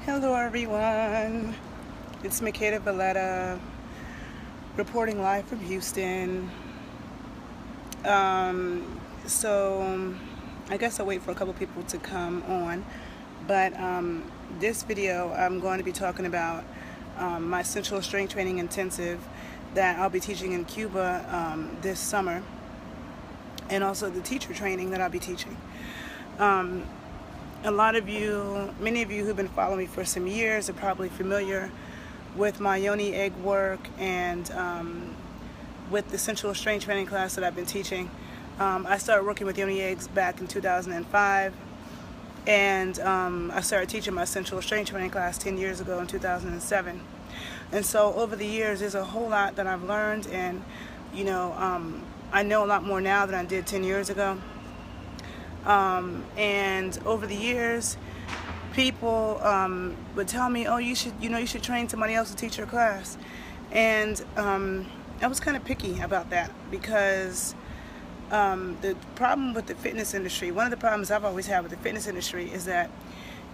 Hello everyone, it's Makeda Valletta reporting live from Houston. So I guess I'll wait for a couple people to come on, but this video I'm going to be talking about my Sensual Strength Training Intensive that I'll be teaching in Cuba this summer, and also the teacher training that I'll be teaching. Many of you who've been following me for some years are probably familiar with my Yoni egg work and with the Sensual Strength Training class that I've been teaching. I started working with Yoni eggs back in 2005, and I started teaching my Sensual Strength Training class 10 years ago in 2007. And so over the years, there's a whole lot that I've learned, and I know a lot more now than I did 10 years ago. And over the years, people would tell me, "Oh, you should train somebody else to teach your class," and I was kind of picky about that because the problem with the fitness industry, one of the problems I've always had with the fitness industry, is that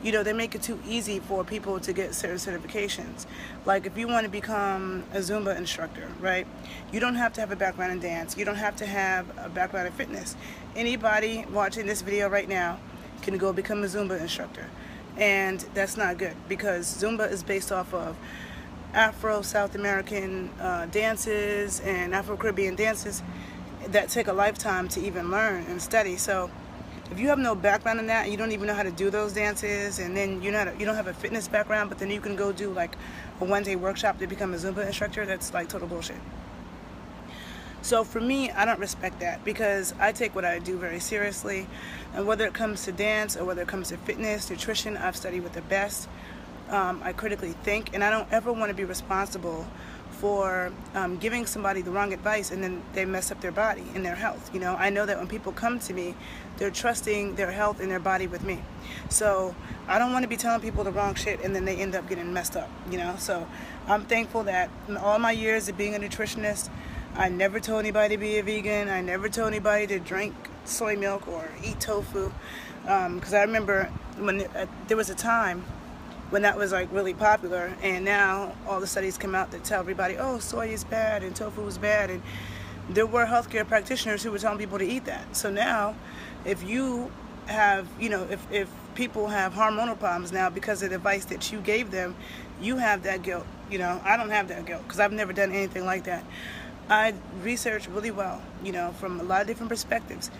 they make it too easy for people to get certain certifications. Like if you want to become a Zumba instructor, right? You don't have to have a background in dance. You don't have to have a background in fitness. Anybody watching this video right now can go become a Zumba instructor. And that's not good, because Zumba is based off of Afro-South American dances and Afro-Caribbean dances that take a lifetime to even learn and study. So if you have no background in that, and you don't even know how to do those dances, and then you don't have a fitness background, but then you can go do like a one-day workshop to become a Zumba instructor, that's like total bullshit. So for me, I don't respect that, because I take what I do very seriously. And whether it comes to dance or whether it comes to fitness, nutrition, I've studied with the best. I critically think, and I don't ever want to be responsible for giving somebody the wrong advice and then they mess up their body and their health. I know that when people come to me, they're trusting their health and their body with me. So I don't want to be telling people the wrong shit and then they end up getting messed up, So I'm thankful that in all my years of being a nutritionist, I never told anybody to be a vegan. I never told anybody to drink soy milk or eat tofu. Because I remember when there was a time when that was like really popular, and now all the studies come out that tell everybody, oh, soy is bad and tofu is bad, and there were healthcare practitioners who were telling people to eat that. So now if you have, if people have hormonal problems now because of the advice that you gave them, you have that guilt. I don't have that guilt because I've never done anything like that. I research really well, from a lot of different perspectives,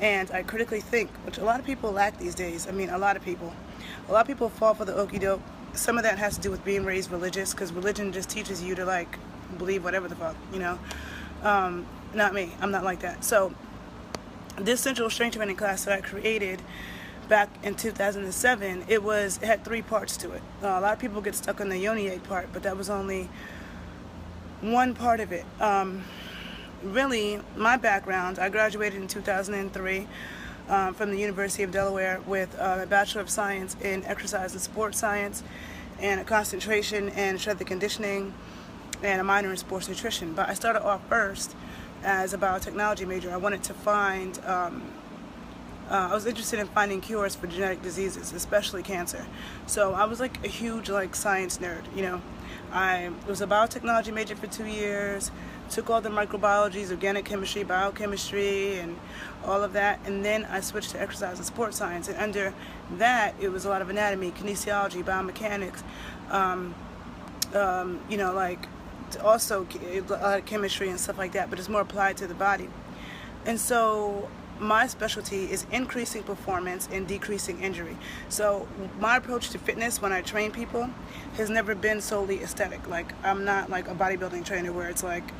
and I critically think, which a lot of people lack these days. I mean, a lot of people fall for the okie doke. Some of that has to do with being raised religious, because religion just teaches you to like believe whatever the fuck, Not me. I'm not like that. So this Sensual Strength Training class that I created back in 2007, it had 3 parts to it. A lot of people get stuck on the Yoni egg part, but that was only one part of it. Really, my background, I graduated in 2003 from the University of Delaware with a Bachelor of Science in Exercise and Sports Science, and a concentration in strength and conditioning, and a minor in sports nutrition. But I started off first as a biotechnology major. I wanted to find, I was interested in finding cures for genetic diseases, especially cancer. So I was like a huge science nerd, I was a biotechnology major for 2 years, took all the microbiologies, organic chemistry, biochemistry, and all of that, and then I switched to exercise and sports science, and under that it was a lot of anatomy, kinesiology, biomechanics, also a lot of chemistry and stuff like that, but it's more applied to the body. And so my specialty is increasing performance and decreasing injury. So my approach to fitness when I train people has never been solely aesthetic. Like, I'm not like a bodybuilding trainer where it's like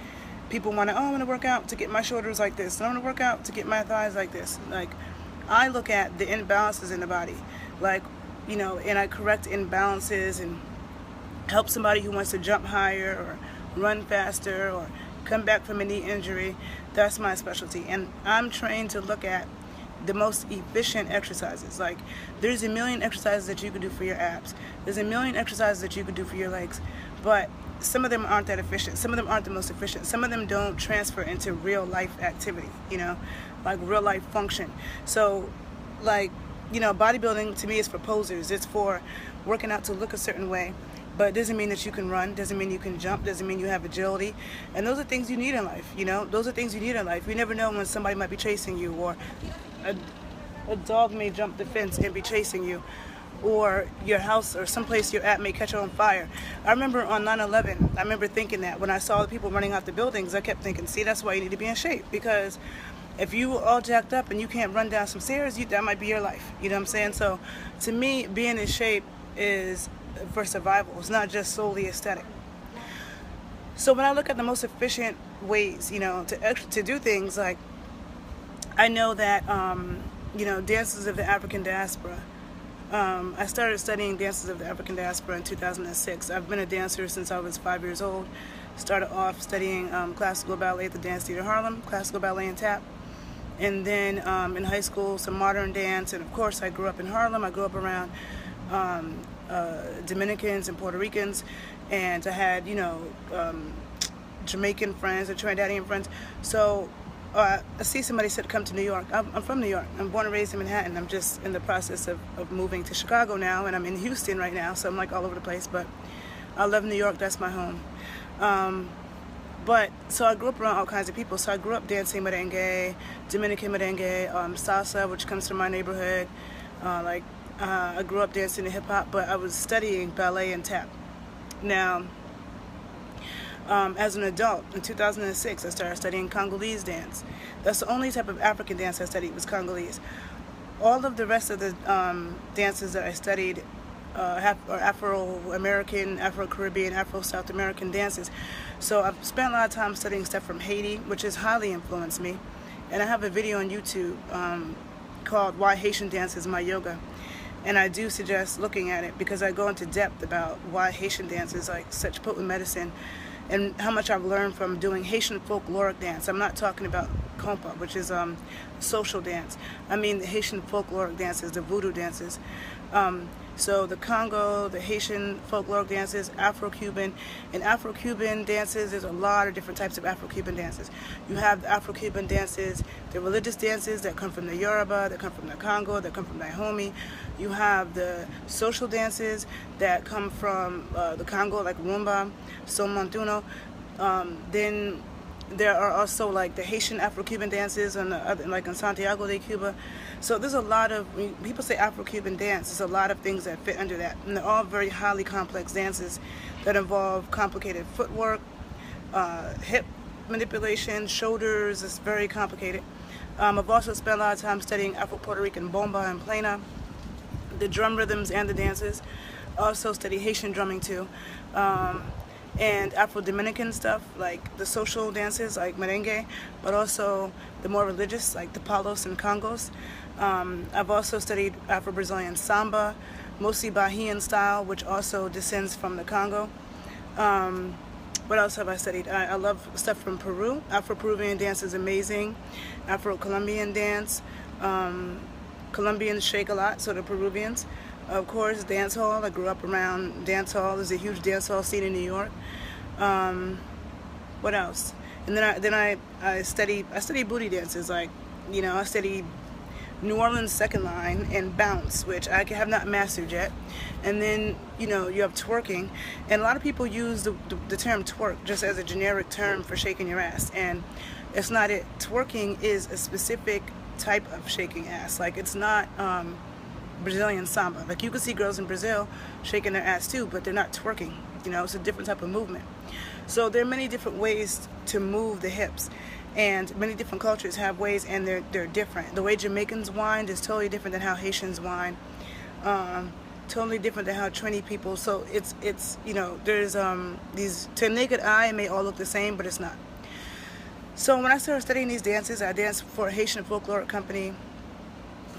people want to, oh, I want to work out to get my shoulders like this, I want to work out to get my thighs like this. Like, I look at the imbalances in the body, and I correct imbalances and help somebody who wants to jump higher or run faster or come back from a knee injury. That's my specialty, and I'm trained to look at the most efficient exercises. Like, there's a million exercises that you could do for your abs, there's a million exercises that you could do for your legs, but some of them aren't that efficient, some of them aren't the most efficient, some of them don't transfer into real life activity, like real life function. So like you know, bodybuilding to me is for posers. It's for working out to look a certain way. But it doesn't mean that you can run, doesn't mean you can jump, doesn't mean you have agility. And those are things you need in life, you know? Those are things you need in life. You never know when somebody might be chasing you, or a dog may jump the fence and be chasing you, or your house or someplace you're at may catch on fire. I remember on 9/11, I remember thinking that when I saw the people running out the buildings, I kept thinking, see, that's why you need to be in shape, because if you all jacked up and you can't run down some stairs, that might be your life. You know what I'm saying? So to me, being in shape is for survival. It's not just solely aesthetic. So when I look at the most efficient ways, you know, to do things, like, I know that you know, dances of the African diaspora. I started studying dances of the African diaspora in 2006. I've been a dancer since I was 5 years old. Started off studying classical ballet at the Dance Theater Harlem, classical ballet and tap. And then in high school, some modern dance. And of course, I grew up in Harlem. I grew up around Dominicans and Puerto Ricans. And I had, you know, Jamaican friends and Trinidadian friends. So I see somebody said come to New York. I'm from New York. I'm born and raised in Manhattan. I'm just in the process of moving to Chicago now, and I'm in Houston right now, so I'm like all over the place. But I love New York. That's my home. So I grew up around all kinds of people. So I grew up dancing merengue, Dominican merengue, salsa, which comes from my neighborhood. I grew up dancing to hip hop, but I was studying ballet and tap. Now, as an adult, in 2006, I started studying Congolese dance. That's the only type of African dance I studied, was Congolese. All of the rest of the dances that I studied are Afro-American, Afro-Caribbean, Afro-South American dances. So I've spent a lot of time studying stuff from Haiti, which has highly influenced me. And I have a video on YouTube called Why Haitian Dance is My Yoga. And I do suggest looking at it, because I go into depth about why Haitian dance is like such potent medicine, and how much I've learned from doing Haitian folkloric dance. I'm not talking about compa, which is social dance. I mean the Haitian folkloric dances, the voodoo dances. So the Congo, the Haitian folkloric dances, Afro-Cuban. In Afro-Cuban dances, there's a lot of different types of Afro-Cuban dances. You have the Afro-Cuban dances, the religious dances that come from the Yoruba, that come from the Congo, that come from Dahomey. You have the social dances that come from the Congo, like Rumba, Son Montuno. Then there are also like the Haitian Afro-Cuban dances, and like in Santiago de Cuba. So there's a lot of, when people say Afro-Cuban dance, there's a lot of things that fit under that. And they're all very highly complex dances that involve complicated footwork, hip manipulation, shoulders. It's very complicated. I've also spent a lot of time studying Afro-Puerto Rican bomba and plena, the drum rhythms and the dances. Also study Haitian drumming too. And Afro-Dominican stuff, like the social dances, like merengue, but also the more religious, like the palos and congos. I've also studied Afro-Brazilian samba, mostly Bahian style, which also descends from the Congo. What else have I studied? I love stuff from Peru. Afro-Peruvian dance is amazing. Afro-Colombian dance. Colombians shake a lot, so do Peruvians. Of course, dance hall. I grew up around dance hall. There's a huge dance hall scene in New York. What else? And then I studied booty dances. Like, you know, I studied New Orleans second line and bounce, which I have not mastered yet. And then, you know, you have twerking, and a lot of people use the term twerk just as a generic term for shaking your ass, and it's not it. Twerking is a specific type of shaking ass. Like, it's not Brazilian samba. Like, you can see girls in Brazil shaking their ass too, but they're not twerking. You know, it's a different type of movement. So there are many different ways to move the hips, and many different cultures have ways, and they're different. The way Jamaicans whine is totally different than how Haitians whine. Totally different than how Trini people. So it's you know, there's these, to naked eye, it may all look the same, but it's not. So when I started studying these dances, I danced for a Haitian folkloric company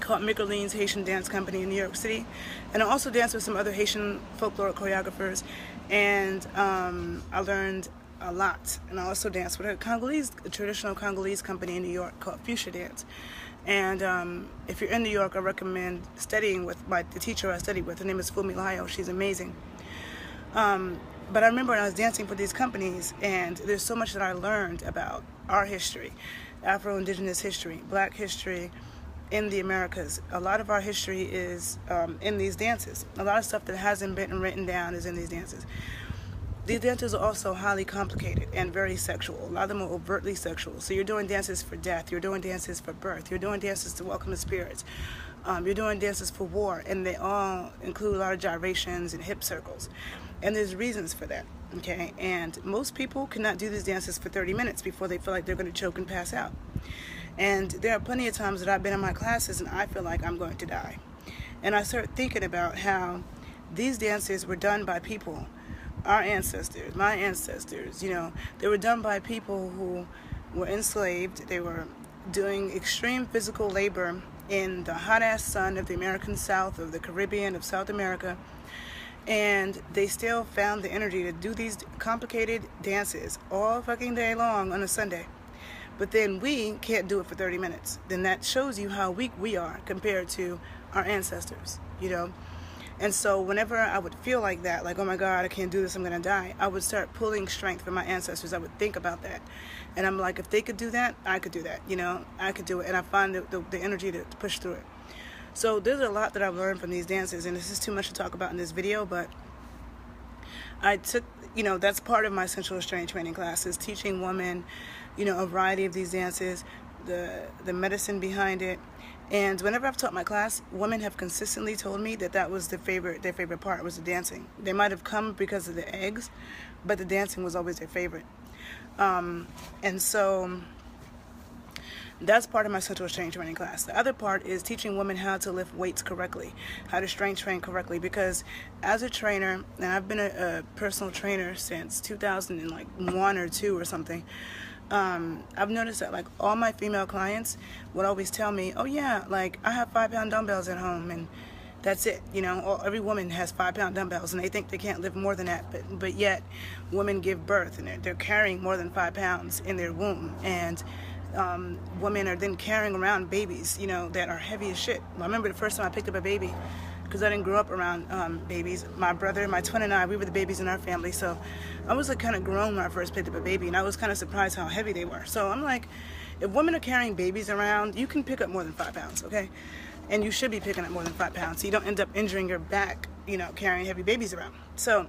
called Mickerline's Haitian Dance Company in New York City, and I also danced with some other Haitian folkloric choreographers, and I learned a lot. And I also danced with a traditional Congolese company in New York called Fuchsia Dance. And if you're in New York, I recommend studying with the teacher I studied with. Her name is Fumilayo. She's amazing. But I remember when I was dancing for these companies, and there's so much that I learned about our history, Afro-Indigenous history, Black history, in the Americas. A lot of our history is in these dances. A lot of stuff that hasn't been written down is in these dances. These dances are also highly complicated and very sexual. A lot of them are overtly sexual. So you're doing dances for death, you're doing dances for birth, you're doing dances to welcome the spirits, you're doing dances for war, and they all include a lot of gyrations and hip circles. And there's reasons for that, okay? And most people cannot do these dances for 30 minutes before they feel like they're going to choke and pass out. And there are plenty of times that I've been in my classes and I feel like I'm going to die. And I start thinking about how these dances were done by people, our ancestors, my ancestors, you know, they were done by people who were enslaved. They were doing extreme physical labor in the hot-ass sun of the American South, of the Caribbean, of South America. And they still found the energy to do these complicated dances all fucking day long on a Sunday. But then we can't do it for 30 minutes. Then that shows you how weak we are compared to our ancestors, you know? And so whenever I would feel like that, like, oh my God, I can't do this, I'm gonna die, I would start pulling strength from my ancestors. I would think about that. And I'm like, if they could do that, I could do that, you know? I could do it. And I find the energy to push through it. So there's a lot that I've learned from these dances, and this is too much to talk about in this video, but I took, you know, that's part of my sensual strength training classes, teaching women, you know, a variety of these dances, the medicine behind it. And whenever I've taught my class, women have consistently told me that that was their favorite part was the dancing. They might have come because of the eggs, but the dancing was always their favorite. And so that's part of my sensual strength training class. The other part is teaching women how to lift weights correctly, how to strength train correctly. Because as a trainer, and I've been a personal trainer since 2001 or 2 or something, I've noticed that like all my female clients would always tell me, oh yeah, like I have 5-pound dumbbells at home and that's it, you know. Every woman has 5-pound dumbbells and they think they can't lift more than that, but yet women give birth and they're carrying more than 5 pounds in their womb, and women are then carrying around babies, you know, that are heavy as shit. I remember the first time I picked up a baby, because I didn't grow up around babies. My brother, my twin, and I, we were the babies in our family, so I was like kind of grown when I first picked up a baby, and I was kind of surprised how heavy they were. So I'm like, if women are carrying babies around, you can pick up more than 5 pounds, okay? And you should be picking up more than 5 pounds so you don't end up injuring your back, you know, carrying heavy babies around. So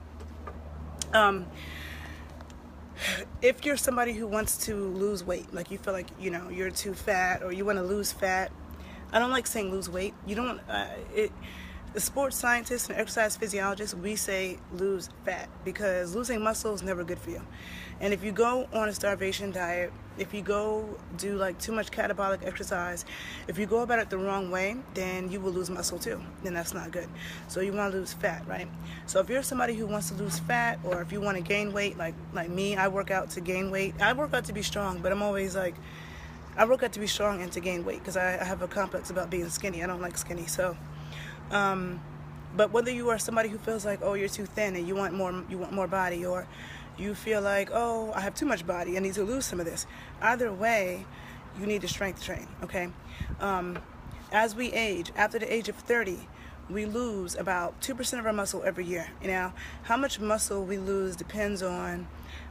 if you're somebody who wants to lose weight, like you feel like, you know, you're too fat or you want to lose fat, I don't like saying lose weight. You don't, the sports scientists and exercise physiologists, we say lose fat, because losing muscle is never good for you. And if you go on a starvation diet, if you go do like too much catabolic exercise, if you go about it the wrong way, then you will lose muscle too. Then that's not good. So you want to lose fat, right? So if you're somebody who wants to lose fat, or if you want to gain weight, like me, I work out to gain weight. I work out to be strong, but I'm always like, I work out to be strong and to gain weight, because I have a complex about being skinny. I don't like skinny. So but whether you are somebody who feels like, oh, you're too thin and you want more body, or you feel like, oh, I have too much body, I need to lose some of this, either way, you need to strength train, okay? As we age, after the age of 30, we lose about 2% of our muscle every year. Now, how much muscle we lose depends on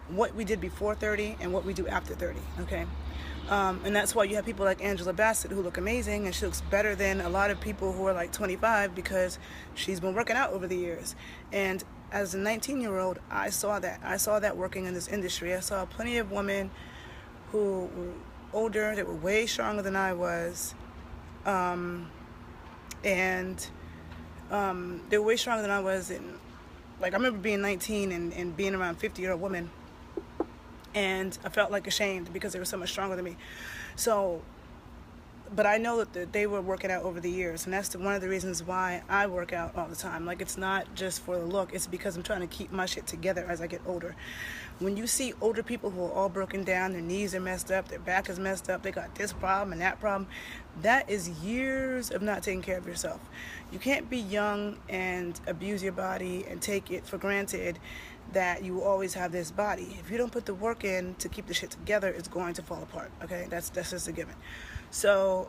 what we did before 30 and what we do after 30, okay? And that's why you have people like Angela Bassett who look amazing, and she looks better than a lot of people who are like 25, because she's been working out over the years. And as a 19-year-old, I saw that working in this industry. I saw plenty of women who were older, that were way stronger than I was, and they were way stronger than I was. And like, I remember being 19 and being around 50-year-old women, and I felt like ashamed because they were so much stronger than me. So, but I know that they were working out over the years, and that's one of the reasons why I work out all the time. Like, it's not just for the look, it's because I'm trying to keep my shit together as I get older. When you see older people who are all broken down, their knees are messed up, their back is messed up, they got this problem and that problem, that is years of not taking care of yourself. You can't be young and abuse your body and take it for granted that you will always have this body. If you don't put the work in to keep the shit together, it's going to fall apart, okay? That's just a given. So,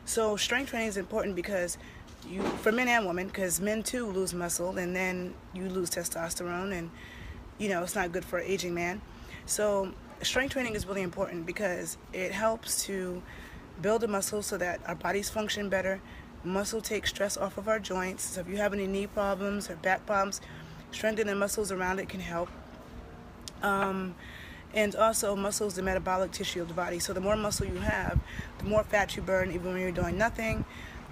so strength training is important because for men and women, because men too lose muscle, and then you lose testosterone, and you know, it's not good for an aging man. So strength training is really important because it helps to build a muscle so that our bodies function better. Muscle takes stress off of our joints. So if you have any knee problems or back problems, strengthening muscles around it can help. And also, muscle is the metabolic tissue of the body. So the more muscle you have, the more fat you burn even when you're doing nothing,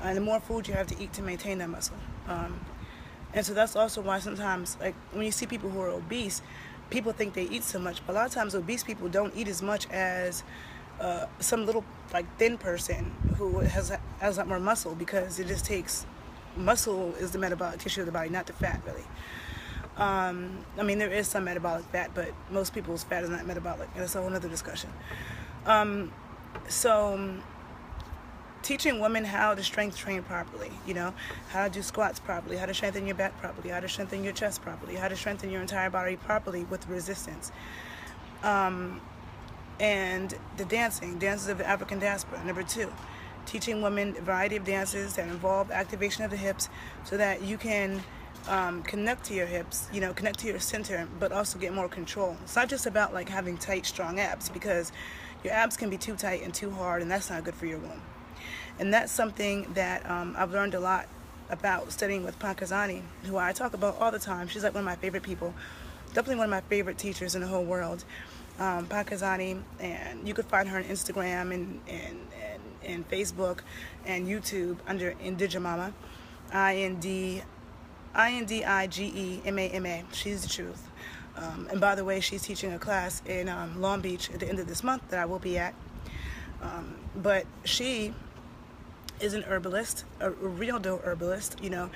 and the more food you have to eat to maintain that muscle. And so that's also why sometimes, like when you see people who are obese, people think they eat so much, but a lot of times obese people don't eat as much as some little like thin person who has a lot more muscle, because it just takes muscle is the metabolic tissue of the body, not the fat really. I mean, there is some metabolic fat, but most people's fat is not metabolic, and it's a whole other discussion. So teaching women how to strength train properly, you know, how to do squats properly, how to strengthen your back properly, how to strengthen your chest properly, how to strengthen your entire body properly with resistance. And the dances of the African diaspora. Number 2, teaching women a variety of dances that involve activation of the hips so that you can connect to your hips, you know, connect to your center, but also get more control. It's not just about like having tight, strong abs, because your abs can be too tight and too hard, and that's not good for your womb. And that's something that I've learned a lot about studying with Pakazani, who I talk about all the time. She's like one of my favorite people, definitely one of my favorite teachers in the whole world. Pakazani, and you could find her on Instagram and Facebook and YouTube under Indigemama, INDIGEMAMA. She's the truth. And by the way, she's teaching a class in Long Beach at the end of this month that I will be at. But she is an herbalist, a real dope herbalist. You know,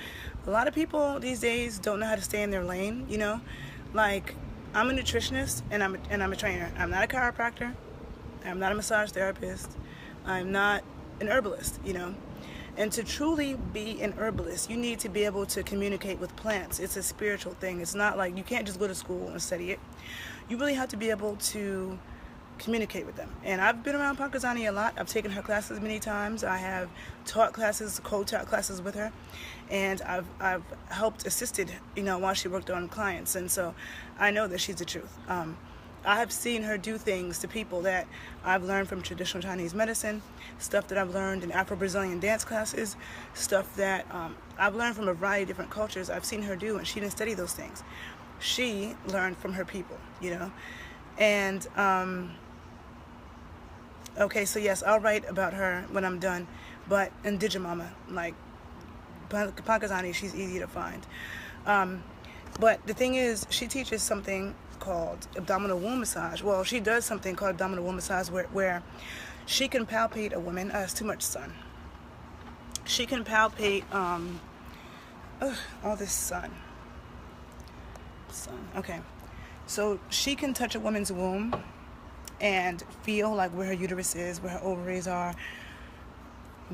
a lot of people these days don't know how to stay in their lane. You know, like I'm a nutritionist and I'm a trainer. I'm not a chiropractor. I'm not a massage therapist. I'm not an herbalist. You know. And to truly be an herbalist, you need to be able to communicate with plants. It's a spiritual thing. It's not like you can't just go to school and study it. You really have to be able to communicate with them. And I've been around Pakazani a lot. I've taken her classes many times. I have taught classes, co-taught classes with her, and I've helped, assisted, you know, while she worked on clients. And so I know that she's the truth. I have seen her do things to people that I've learned from traditional Chinese medicine, stuff that I've learned in Afro-Brazilian dance classes, stuff that I've learned from a variety of different cultures. I've seen her do, and she didn't study those things. She learned from her people, you know. And okay, so yes, I'll write about her when I'm done. But Indigemama, like Pakazani, she's easy to find. But the thing is, she teaches something called abdominal womb massage. Well, she does something called abdominal womb massage where she can palpate a woman. It's too much sun. She can palpate all this sun. Okay, so she can touch a woman's womb and feel like where her uterus is, where her ovaries are,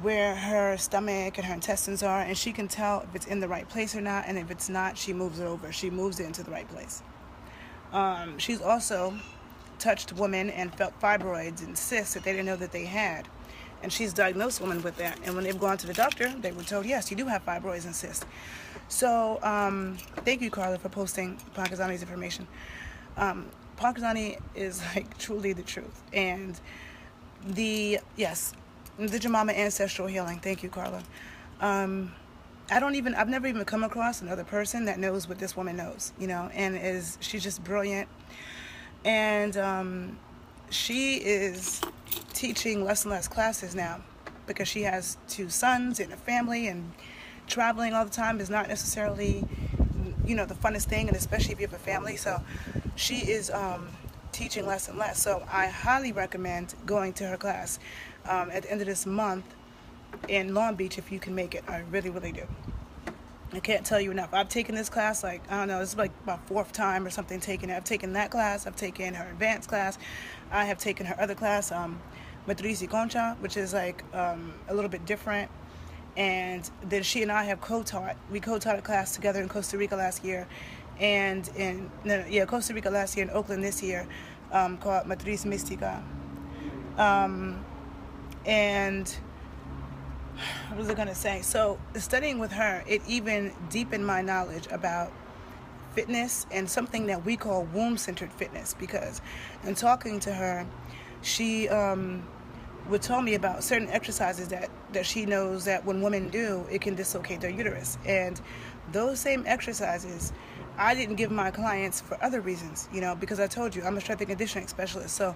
where her stomach and her intestines are, and she can tell if it's in the right place or not, and if it's not, she moves it over. She moves it into the right place. She's also touched women and felt fibroids and cysts that they didn't know that they had. And she's diagnosed women with that. And when they've gone to the doctor, they were told, yes, you do have fibroids and cysts. So thank you, Carla, for posting Pakazani's information. Pakazani is like truly the truth. And yes, the Jamama ancestral healing. Thank you, Carla. I've never even come across another person that knows what this woman knows, you know, and she's just brilliant. And she is teaching less and less classes now because she has 2 sons and a family, and traveling all the time is not necessarily, you know, the funnest thing, and especially if you have a family. So she is teaching less and less. So I highly recommend going to her class at the end of this month in Long Beach if you can make it. I really, really do. I can't tell you enough. I've taken this class, like, I don't know, it's like my 4th time or something taking it. I've taken that class. I've taken her advanced class. I have taken her other class, Matriz y Concha, which is like a little bit different. And then she and I have co-taught. We co-taught a class together in Costa Rica last year, and Costa Rica last year, in Oakland this year, called Matriz Mística. And what was I going to say? So studying with her, it even deepened my knowledge about fitness and something that we call womb-centered fitness, because in talking to her, she would tell me about certain exercises that she knows that when women do, it can dislocate their uterus. And those same exercises, I didn't give my clients for other reasons, because I told you I'm a strength and conditioning specialist. So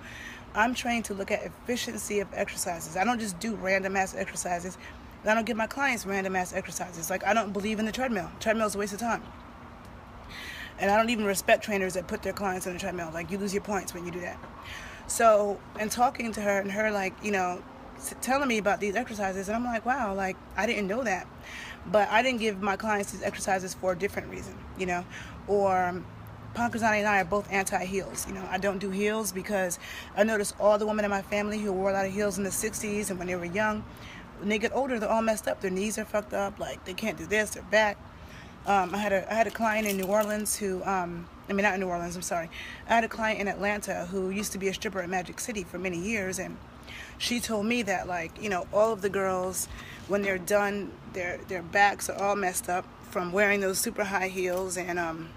I'm trained to look at efficiency of exercises. I don't just do random ass exercises. And I don't give my clients random ass exercises. Like, I don't believe in the treadmill. Treadmill is a waste of time. And I don't even respect trainers that put their clients on the treadmill. Like, you lose your points when you do that. So, and talking to her and her, like, telling me about these exercises, and I'm like, wow, like, I didn't know that. But I didn't give my clients these exercises for a different reason, Or Pankrazani and I are both anti-heels. I don't do heels because I noticed all the women in my family who wore a lot of heels in the 60s and when they were young, when they get older, they're all messed up. Their knees are fucked up. Like, they can't do this, their back. I had a client in New Orleans who, not in New Orleans, I'm sorry. I had a client in Atlanta who used to be a stripper at Magic City for many years, and she told me that, like, all of the girls, when they're done, their backs are all messed up from wearing those super high heels. And a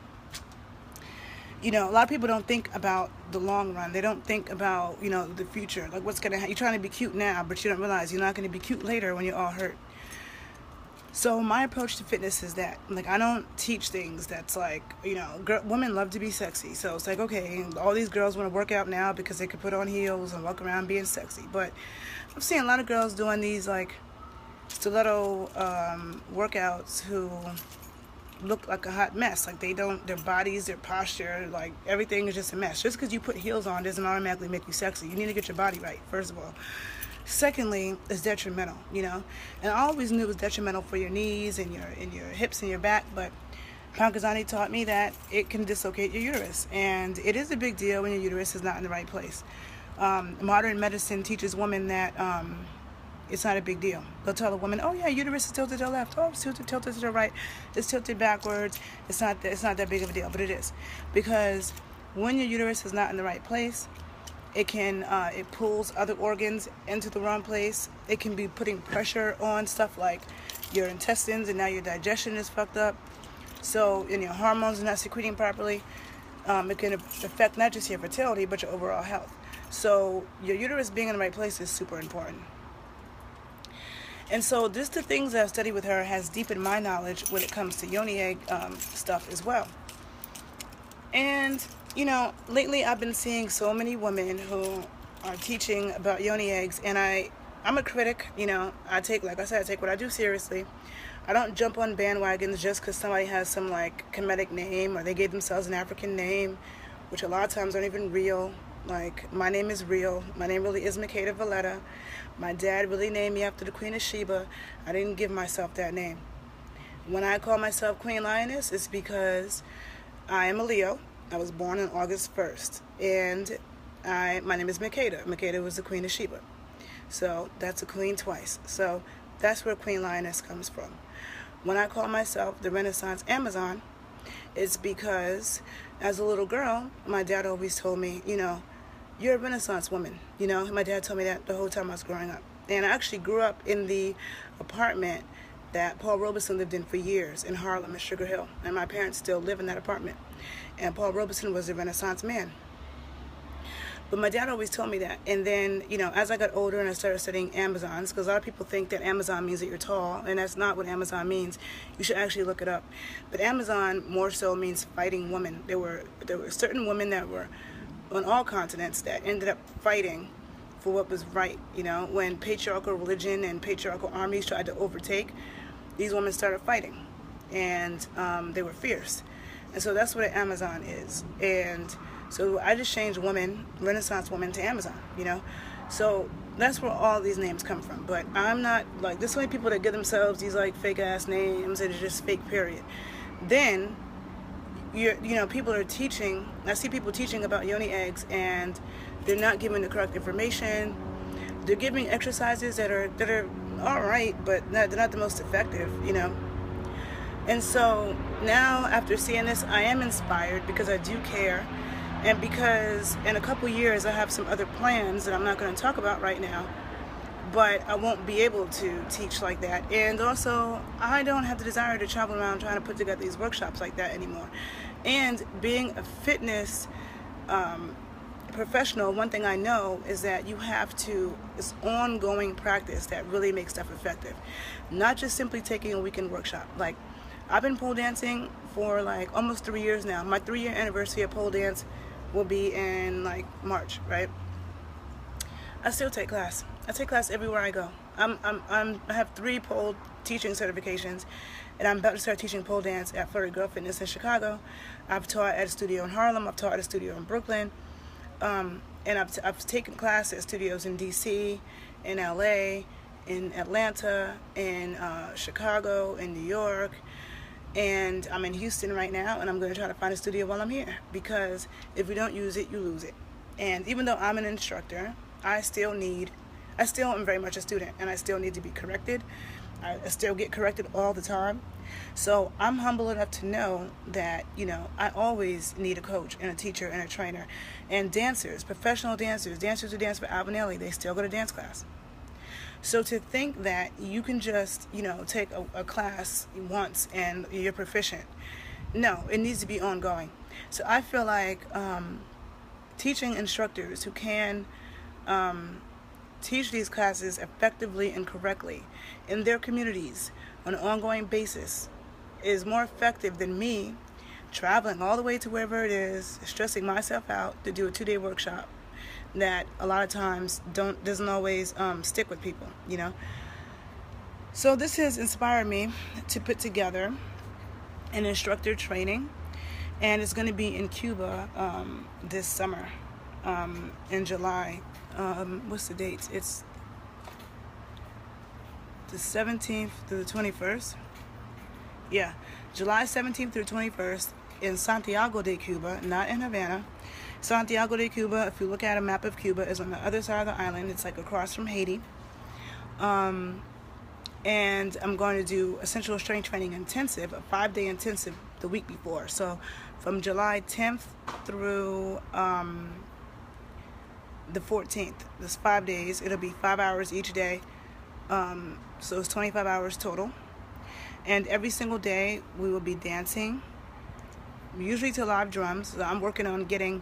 lot of people don't think about the long run. They don't think about, the future, like what's gonna happen. You're trying to be cute now, but you don't realize you're not going to be cute later when you're all hurt. So my approach to fitness is that, like, I don't teach things that's like, women love to be sexy. So it's like, okay, all these girls want to work out now because they can put on heels and walk around being sexy. But I'm seeing a lot of girls doing these, like, stiletto workouts who look like a hot mess. Like, their bodies, their posture, like, everything is just a mess. Just because you put heels on doesn't automatically make you sexy. You need to get your body right, first of all. Secondly, it's detrimental, and I always knew it was detrimental for your knees and your hips and your back, but Pankrazani taught me that it can dislocate your uterus, and it is a big deal when your uterus is not in the right place. Modern medicine teaches women that it's not a big deal. They'll tell a woman, oh yeah, uterus is tilted to the left, oh, it's tilted to the right, it's tilted backwards. It's not that big of a deal, but it is, because when your uterus is not in the right place, it pulls other organs into the wrong place. It can be putting pressure on stuff like your intestines, and now your digestion is fucked up. So, and your hormones are not secreting properly. It can affect not just your fertility, but your overall health. So your uterus being in the right place is super important. And so just the things that I've studied with her has deepened my knowledge when it comes to Yoni egg stuff as well. And lately I've been seeing so many women who are teaching about Yoni eggs, and I'm a critic. I take what I do seriously. I don't jump on bandwagons just because somebody has some, like, Kemetic name, or they gave themselves an African name, which a lot of times aren't even real. Like, my name is real. My name really is Makeda Valletta. My dad really named me after the Queen of Sheba. I didn't give myself that name. When I call myself Queen Lioness, it's because I am a Leo. I was born on August 1st, and my name is Makeda. Makeda was the Queen of Sheba. So that's a queen twice. So that's where Queen Lioness comes from. When I call myself the Renaissance Amazon, it's because as a little girl, my dad always told me, you're a Renaissance woman. My dad told me that the whole time I was growing up. And I actually grew up in the apartment that Paul Robeson lived in for years in Harlem and Sugar Hill. And my parents still live in that apartment. And Paul Robeson was a Renaissance man. But my dad always told me that. And then, as I got older and I started studying Amazons, because a lot of people think that Amazon means that you're tall, and that's not what Amazon means. You should actually look it up. But Amazon more so means fighting woman. There were certain women that were on all continents that ended up fighting for what was right. When patriarchal religion and patriarchal armies tried to overtake, these women started fighting, and they were fierce. And so that's what an Amazon is. And so I just changed woman, Renaissance woman, to Amazon, So that's where all these names come from. But I'm not, like, there's so many people that give themselves these, like, fake ass names that are just fake, period. Then people are teaching. I see people teaching about Yoni eggs, and they're not giving the correct information. They're giving exercises that are all right, but they're not the most effective, And so now, after seeing this, I am inspired because I do care, and because in a couple years I have some other plans that I'm not going to talk about right now, but I won't be able to teach like that. And also, I don't have the desire to travel around trying to put together these workshops like that anymore. And being a fitness professional, one thing I know is that it's ongoing practice that really makes stuff effective. Not just simply taking a weekend workshop. Like, I've been pole dancing for like almost 3 years now. My 3-year anniversary of pole dance will be in like March, right? I still take class. I take class everywhere I go. I have 3 pole teaching certifications, and I'm about to start teaching pole dance at Flurry Girl Fitness in Chicago. I've taught at a studio in Harlem. I've taught at a studio in Brooklyn. And I've taken class at studios in DC, in LA, in Atlanta, in Chicago, in New York, and I'm in Houston right now, and I'm going to try to find a studio while I'm here, because if you don't use it, you lose it. And even though I'm an instructor, I still am very much a student, and I still need to be corrected. I still get corrected all the time. So I'm humble enough to know that, I always need a coach and a teacher and a trainer. And dancers, professional dancers who dance for Albanelli, they still go to dance class. So to think that you can just, take a class once and you're proficient, no, it needs to be ongoing. So I feel like teaching instructors who can teach these classes effectively and correctly in their communities on an ongoing basis is more effective than me traveling all the way to wherever it is, stressing myself out to do a 2-day workshop that a lot of times doesn't always stick with people, So this has inspired me to put together an instructor training, and it's going to be in Cuba this summer, in July. What's the dates? It's the 17th through the 21st. Yeah, July 17th through 21st in Santiago de Cuba, not in Havana. Santiago de Cuba, if you look at a map of Cuba, is on the other side of the island. It's like across from Haiti. And I'm going to do a Sensual Strength Training Intensive, a 5-day intensive the week before. So from July 10th through the 14th. There's 5 days. It'll be 5 hours each day. So it's 25 hours total. And every single day we will be dancing, usually to live drums. So I'm working on getting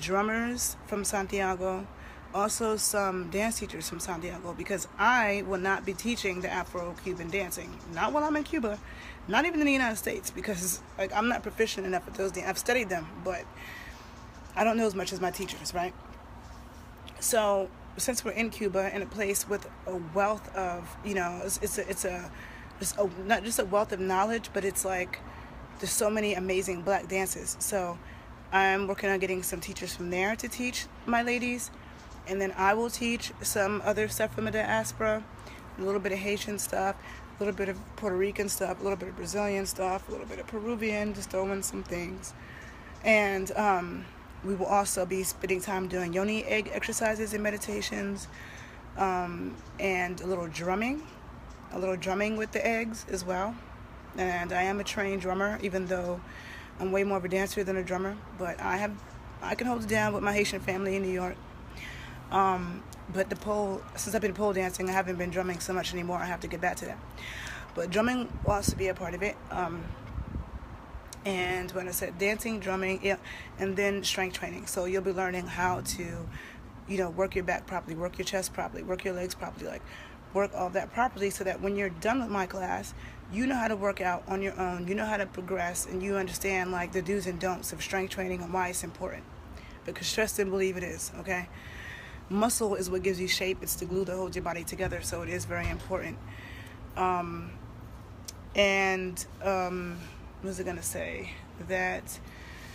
drummers from Santiago, also some dance teachers from Santiago, because I will not be teaching the Afro-Cuban dancing. Not while I'm in Cuba, not even in the United States, because I'm not proficient enough at those. I've studied them, but I don't know as much as my teachers, right? So since we're in Cuba, in a place with a wealth of, it's not just a wealth of knowledge, but it's like there's so many amazing black dances. So I'm working on getting some teachers from there to teach my ladies, and then I will teach some other stuff from the diaspora, a little bit of Haitian stuff, a little bit of Puerto Rican stuff, a little bit of Brazilian stuff, a little bit of Peruvian, just throwing some things. And we will also be spending time doing Yoni egg exercises and meditations, and a little drumming with the eggs as well. And I am a trained drummer, even though I'm way more of a dancer than a drummer. But I can hold it down with my Haitian family in New York. But since I've been pole dancing, I haven't been drumming so much anymore. I have to get back to that. But drumming will also be a part of it. And when I said dancing, drumming, yeah, and then strength training. So you'll be learning how to, work your back properly, work your chest properly, work your legs properly, work all that properly, so that when you're done with my class, you know how to work out on your own, you know how to progress, and you understand the do's and don'ts of strength training and why it's important. Because trust and believe it is, okay? Muscle is what gives you shape. It's the glue that holds your body together, so it is very important. What was I going to say?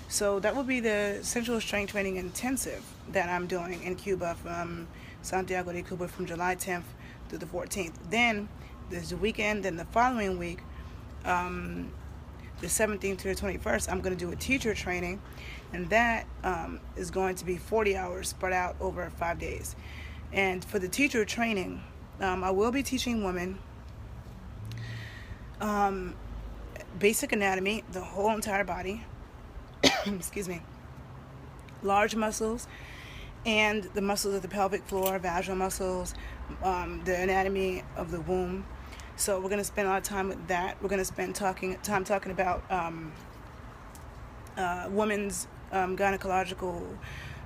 So that will be the Sensual Strength Training Intensive that I'm doing in Cuba, from Santiago de Cuba, from July 10th through the 14th. Then there's the weekend, then the following week, the 17th to the 21st, I'm going to do a teacher training, and that is going to be 40 hours spread out over 5 days. And for the teacher training, I will be teaching women basic anatomy, the whole entire body, excuse me, large muscles, and the muscles of the pelvic floor, vaginal muscles, the anatomy of the womb. So we're going to spend a lot of time with that. We're going to spend time talking about women's gynecological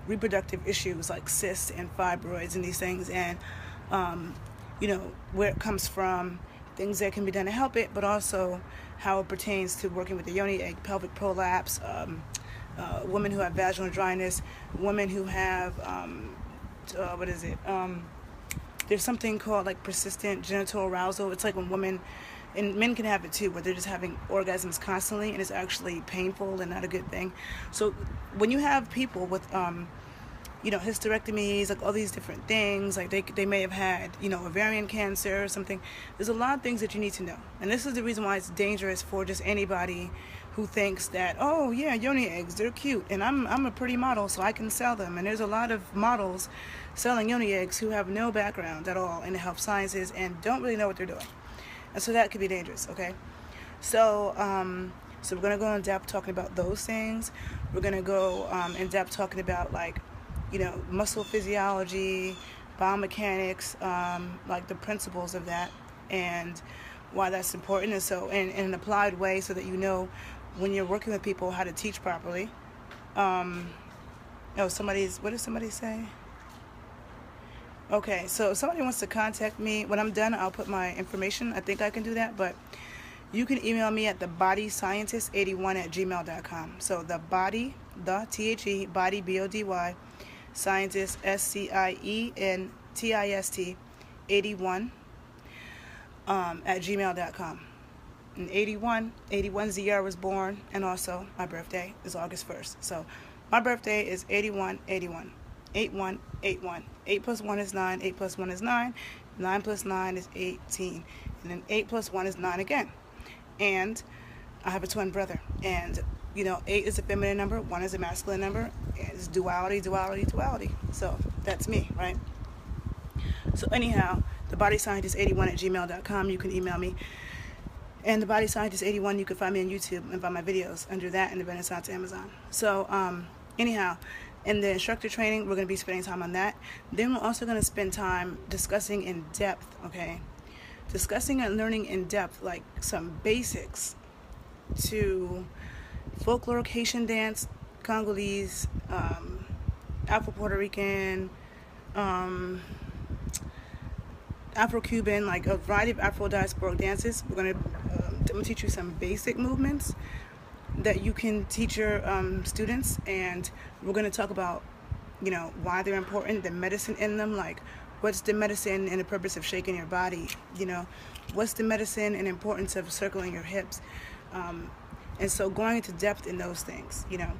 reproductive issues like cysts and fibroids and these things, and you know, where it comes from, things that can be done to help it, but also how it pertains to working with the yoni egg, pelvic prolapse, women who have vaginal dryness, women who have there's something called like persistent genital arousal. It's like when women, and men can have it too, where they're just having orgasms constantly and it's actually painful and not a good thing. So when you have people with you know, hysterectomies, like all these different things, like they may have had, you know, ovarian cancer or something. There's a lot of things that you need to know. And this is the reason why it's dangerous for just anybody who thinks that, oh yeah, yoni eggs, they're cute, and I'm a pretty model, so I can sell them. And there's a lot of models selling yoni eggs who have no background at all in the health sciences and don't really know what they're doing. And so that could be dangerous, okay? So, so we're going to go in depth talking about those things. We're going to go in depth talking about, like, you know, muscle physiology, biomechanics, like the principles of that and why that's important. And so in an applied way, so that you know when you're working with people how to teach properly. Oh, what did somebody say? Okay, so if somebody wants to contact me, when I'm done, I'll put my information. I think I can do that, but you can email me at thebodyscientist81@gmail.com. So the body, body, B-O-D-Y, scientist, SCIENTIST, 81 at gmail.com. And 81 is the year I was born, and also my birthday is August 1st. So my birthday is 8181. 8181. 8 plus 1 is 9. 8 plus 1 is 9. 9 plus 9 is 18. And then 8 plus 1 is 9 again. And I have a twin brother. And, you know, 8 is a feminine number. 1 is a masculine number. It's duality, duality, duality. So that's me, right? So anyhow, thebodyscientist81@gmail.com. You can email me. And thebodyscientist81, you can find me on YouTube and find my videos under that and the Renaissance Amazon. So anyhow, in the instructor training, we're going to be spending time on that. Then we're also going to spend time discussing in depth, okay? Discussing and learning in depth, like some basics to folkloric Haitian dance, Congolese, Afro-Puerto Rican, Afro-Cuban, like a variety of Afro-diasporic dances. I'm going to teach you some basic movements that you can teach your students, and we're going to talk about, you know, why they're important, the medicine in them, like what's the medicine and the purpose of shaking your body, you know, what's the medicine and importance of circling your hips, and so going into depth in those things, you know,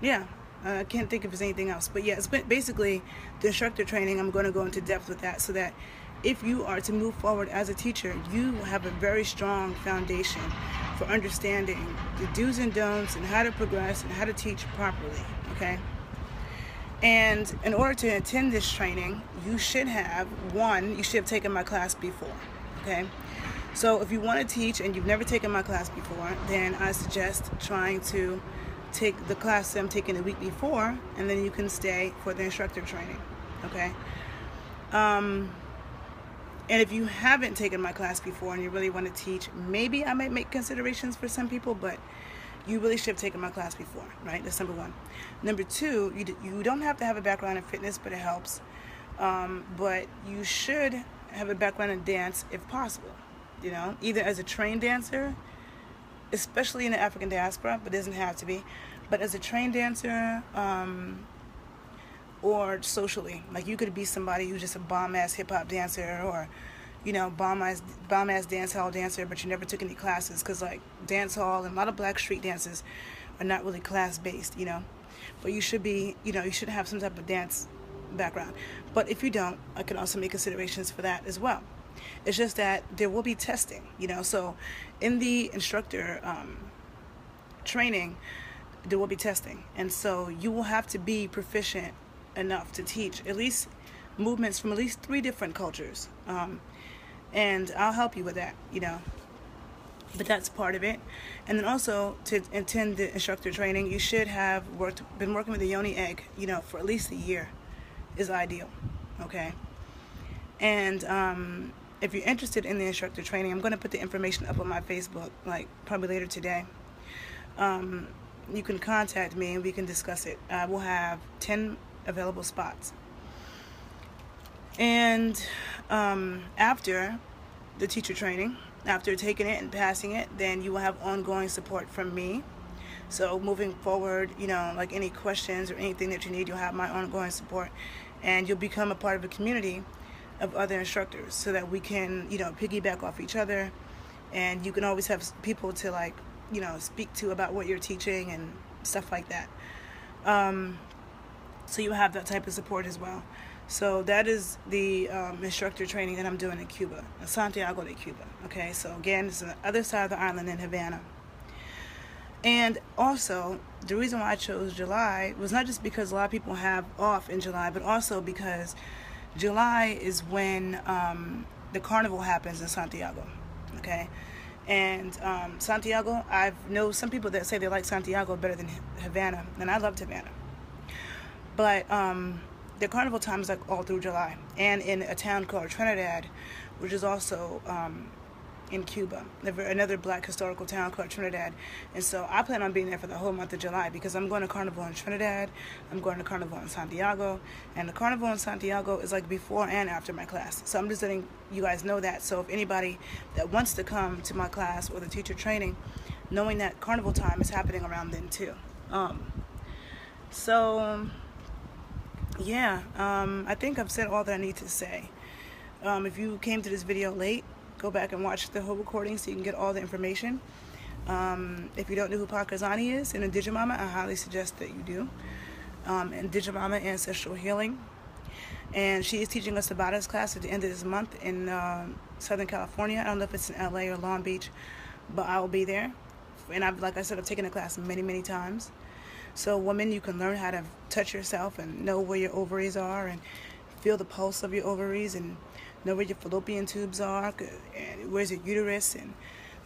yeah, I can't think if there's anything else, but yeah, it's basically the instructor training. I'm going to go into depth with that so that if you are to move forward as a teacher, you have a very strong foundation for understanding the do's and don'ts and how to progress and how to teach properly, okay? And in order to attend this training, you should have taken my class before, okay? So if you want to teach and you've never taken my class before, then I suggest trying to take the class that I'm taking the week before, and then you can stay for the instructor training, okay? And if you haven't taken my class before and you really want to teach, maybe I might make considerations for some people, but you really should have taken my class before, right? That's number one. Number two, you don't have to have a background in fitness, but it helps. But you should have a background in dance if possible, you know, either as a trained dancer, especially in the African diaspora, but it doesn't have to be, but as a trained dancer, or socially, like you could be somebody who's just a bomb-ass hip-hop dancer, or, you know, bomb-ass dance hall dancer, but you never took any classes, because like dance hall and a lot of black street dances are not really class-based, you know, but you should be, you know, you should have some type of dance background. But if you don't, I can also make considerations for that as well. It's just that there will be testing, you know, so in the instructor training, there will be testing, and so you will have to be proficient enough to teach at least movements from at least 3 different cultures, and I'll help you with that, you know, but that's part of it. And then also, to attend the instructor training, you should have been working with the yoni egg, you know, for at least a year is ideal, okay? And if you're interested in the instructor training, I'm going to put the information up on my Facebook, like probably later today. you can contact me and we can discuss it. I will have 10 available spots. And after the teacher training, after taking it and passing it, then you will have ongoing support from me. So moving forward, you know, like any questions or anything that you need, you'll have my ongoing support, and you'll become a part of a community of other instructors so that we can, you know, piggyback off each other, and you can always have people to, like, you know, speak to about what you're teaching and stuff like that. So you have that type of support as well. So that is the instructor training that I'm doing in Cuba, in Santiago de Cuba. Okay, so again, it's on the other side of the island in Havana. And also, the reason why I chose July was not just because a lot of people have off in July, but also because July is when the carnival happens in Santiago. Okay, and Santiago, I know some people that say they like Santiago better than Havana, and I loved Havana. But the carnival time is like all through July, and in a town called Trinidad, which is also in Cuba, another black historical town called Trinidad. And so I plan on being there for the whole month of July, because I'm going to carnival in Trinidad, I'm going to carnival in Santiago, and the carnival in Santiago is like before and after my class. So I'm just letting you guys know that. So if anybody that wants to come to my class or the teacher training, knowing that carnival time is happening around then too. Yeah, I think I've said all that I need to say. If you came to this video late, go back and watch the whole recording so you can get all the information. If you don't know who Pakazani is in Digimama, I highly suggest that you do. And Digimama Ancestral Healing. And she is teaching us the Badass class at the end of this month in Southern California. I don't know if it's in LA or Long Beach, but I will be there. And like I said, I've taken the class many, many times. So women, you can learn how to touch yourself and know where your ovaries are, and feel the pulse of your ovaries, and know where your fallopian tubes are, and where's your uterus, and,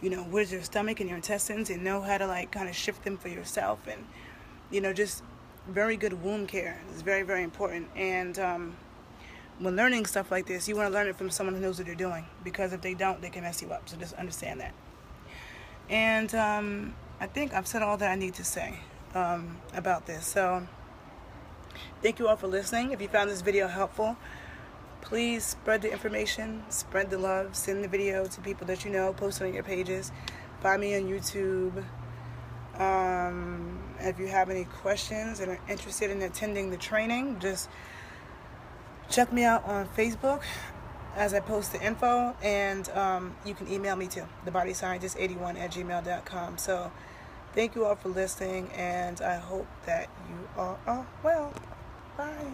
you know, where's your stomach and your intestines, and know how to, like, kind of shift them for yourself. And, you know, just very good womb care is very, very important. And when learning stuff like this, you want to learn it from someone who knows what they're doing, because if they don't, they can mess you up. So just understand that. And I think I've said all that I need to say about this. So thank you all for listening. If you found this video helpful, please spread the information, spread the love, send the video to people that you know, post it on your pages, find me on YouTube. If you have any questions and are interested in attending the training, just check me out on Facebook as I post the info, and you can email me too, thebodyscientist81@gmail.com. So thank you all for listening, and I hope that you all are well. Bye.